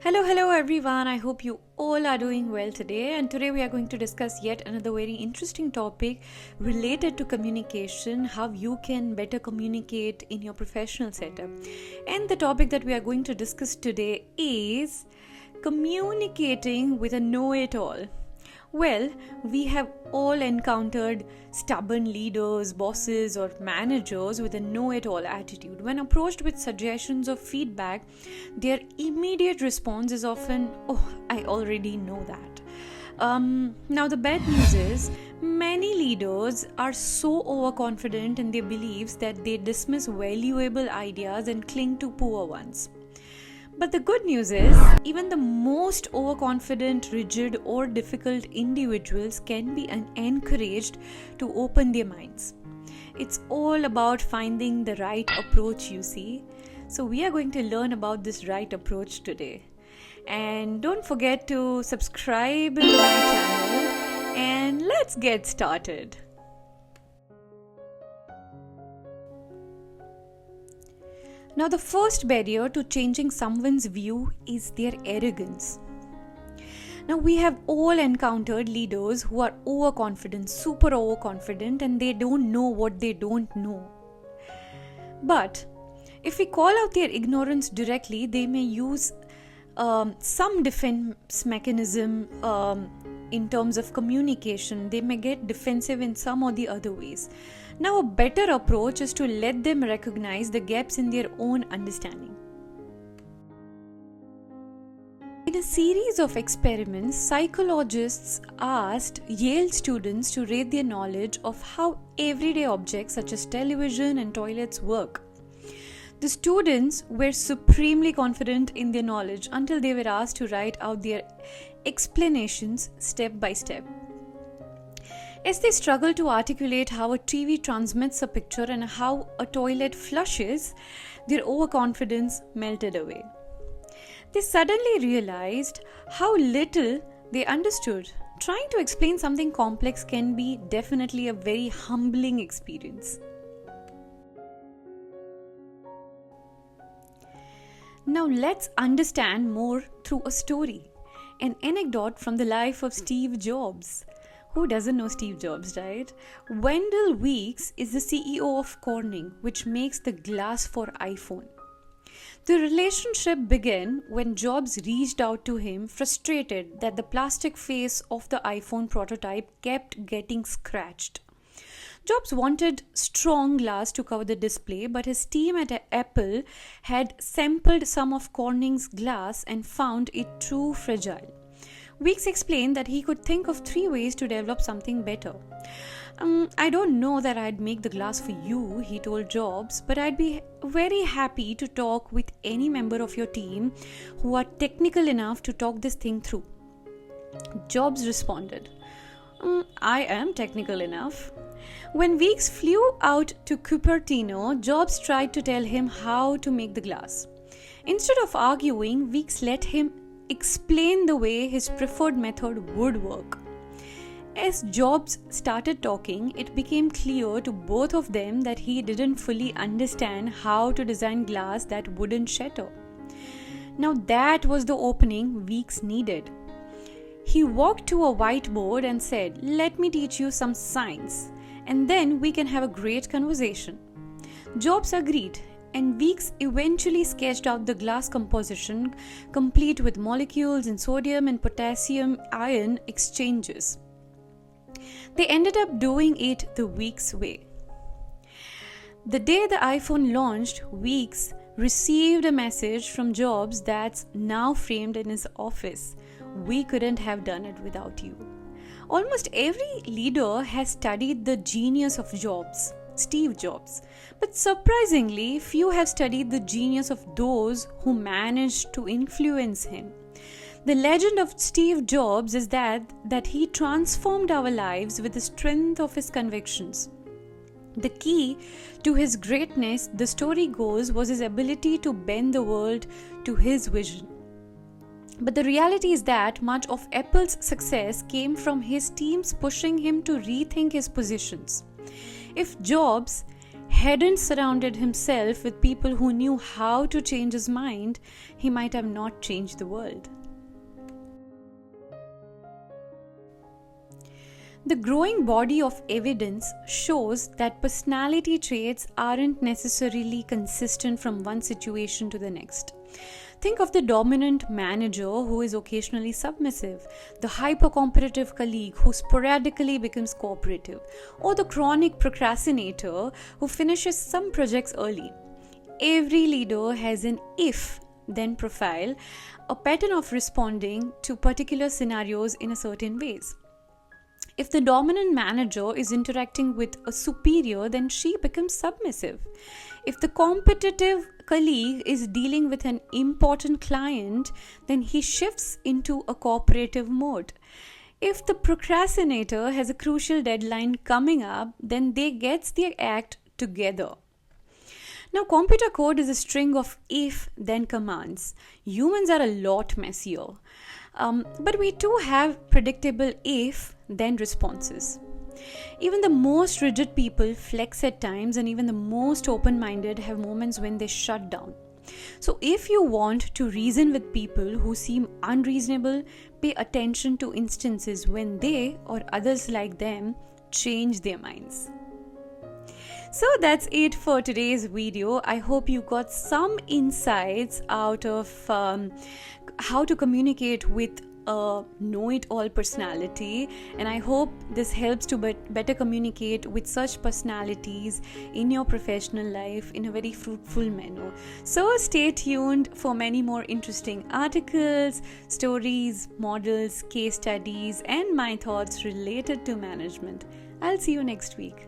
Hello everyone. I hope you all are doing well today. And today we are going to discuss yet another very interesting topic related to communication, how you can better communicate in your professional setup. And the topic that we are going to discuss today is communicating with a know-it-all. Well, we have all encountered stubborn leaders, bosses, or managers with a know it all attitude. When approached with suggestions or feedback, their immediate response is often, "Oh, I already know that." Now, the bad news is many leaders are so overconfident in their beliefs that they dismiss valuable ideas and cling to poor ones. But the good news is, even the most overconfident, rigid, or difficult individuals can be encouraged to open their minds. It's all about finding the right approach, you see. So, we are going to learn about this right approach today. And don't forget to subscribe to my channel, and let's get started. Now, the first barrier to changing someone's view is their arrogance. Now, we have all encountered leaders who are overconfident, super overconfident, and they don't know what they don't know. But if we call out their ignorance directly, they may use some defense mechanism in terms of communication. They may get defensive in some or the other ways. Now, a better approach is to let them recognize the gaps in their own understanding. In a series of experiments, psychologists asked Yale students to rate their knowledge of how everyday objects such as television and toilets work. The students were supremely confident in their knowledge until they were asked to write out their explanations step by step. As they struggled to articulate how a TV transmits a picture and how a toilet flushes, their overconfidence melted away. They suddenly realized how little they understood. Trying to explain something complex can be definitely a very humbling experience. Now let's understand more through a story, an anecdote from the life of Steve Jobs. Who doesn't know Steve Jobs, right? Wendell Weeks is the CEO of Corning, which makes the glass for iPhone. The relationship began when Jobs reached out to him, frustrated that the plastic face of the iPhone prototype kept getting scratched. Jobs wanted strong glass to cover the display, but his team at Apple had sampled some of Corning's glass and found it too fragile. Weeks explained that he could think of 3 ways to develop something better. "I don't know that I'd make the glass for you," he told Jobs, "but I'd be very happy to talk with any member of your team who are technical enough to talk this thing through." Jobs responded, "I am technical enough." When Weeks flew out to Cupertino, Jobs tried to tell him how to make the glass. Instead of arguing, Weeks let him explain the way his preferred method would work. As Jobs started talking, it became clear to both of them that he didn't fully understand how to design glass that wouldn't shatter. Now that was the opening Weeks needed. He walked to a whiteboard and said, "Let me teach you some science, and then we can have a great conversation." Jobs agreed, and Weeks eventually sketched out the glass composition, complete with molecules in sodium and potassium ion exchanges. They ended up doing it the Weeks way. The day the iPhone launched, Weeks received a message from Jobs that's now framed in his office. "We couldn't have done it without you." Almost every leader has studied the genius of Jobs, Steve Jobs, but surprisingly few have studied the genius of those who managed to influence him. The legend of Steve Jobs is that he transformed our lives with the strength of his convictions. The key to his greatness, the story goes, was his ability to bend the world to his vision. But the reality is that much of Apple's success came from his teams pushing him to rethink his positions. If Jobs hadn't surrounded himself with people who knew how to change his mind, he might have not changed the world. The growing body of evidence shows that personality traits aren't necessarily consistent from one situation to the next. Think of the dominant manager who is occasionally submissive, the hyper-competitive colleague who sporadically becomes cooperative, or the chronic procrastinator who finishes some projects early. Every leader has an if-then profile, a pattern of responding to particular scenarios in a certain ways. If the dominant manager is interacting with a superior, then she becomes submissive. If the competitive colleague is dealing with an important client, then he shifts into a cooperative mode. If the procrastinator has a crucial deadline coming up, then they get their act together. Now, computer code is a string of if-then commands. Humans are a lot messier. But we too have predictable if-then responses. Even the most rigid people flex at times, and even the most open-minded have moments when they shut down. So if you want to reason with people who seem unreasonable, pay attention to instances when they or others like them change their minds. So that's it for today's video. I hope you got some insights out of how to communicate with a know-it-all personality, and I hope this helps to better communicate with such personalities in your professional life in a very fruitful manner. So stay tuned for many more interesting articles, stories, models, case studies, and my thoughts related to management. I'll see you next week.